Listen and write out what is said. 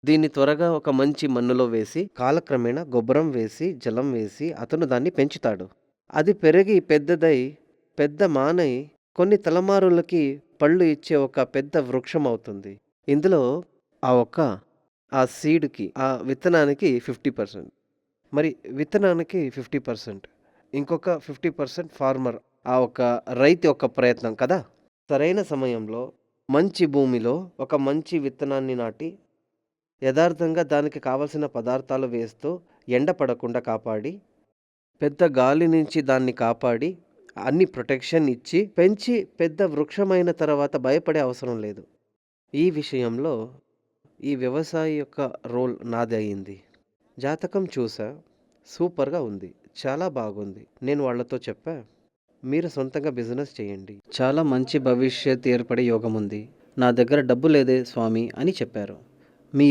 దీన్ని త్వరగా ఒక మంచి మన్నులో వేసి, కాలక్రమేణా గొబ్బరం వేసి, జలం వేసి అతను దాన్ని పెంచుతాడు. అది పెరిగి పెద్దదై, పెద్ద మానై కొన్ని తలమారులకి పళ్ళు ఇచ్చే ఒక పెద్ద వృక్షమవుతుంది. ఇందులో ఆ ఒక్క ఆ సీడ్‌కి, ఆ విత్తనానికి 50%. మరి విత్తనానికి 50%. ఇంకొక 50% ఫార్మర్. ఆ ఒక రైతు యొక్క ప్రయత్నం కదా! సరైన సమయంలో, మంచి భూమిలో ఒక మంచి విత్తనాన్ని నాటి, యదార్థంగా దానికి కావాల్సిన పదార్థాలు వేస్తూ, ఎండ పడకుండా కాపాడి, పెద్ద గాలి నుంచి దాన్ని కాపాడి, అన్ని ప్రొటెక్షన్ ఇచ్చి, పెంచి పెద్ద వృక్షమైన తర్వాత భయపడే అవసరం లేదు. ఈ విషయంలో ఈ వ్యవసాయి యొక్క రోల్ నాదే అయింది. జాతకం చూసా. సూపర్‌గా ఉంది. చాలా బాగుంది. నేను వాళ్ళతో చెప్పా, "మీరు సొంతంగా బిజినెస్ చేయండి. చాలా మంచి భవిష్యత్ ఏర్పడే యోగముంది. నా దగ్గర డబ్బు లేదే స్వామి" అని చెప్పారు.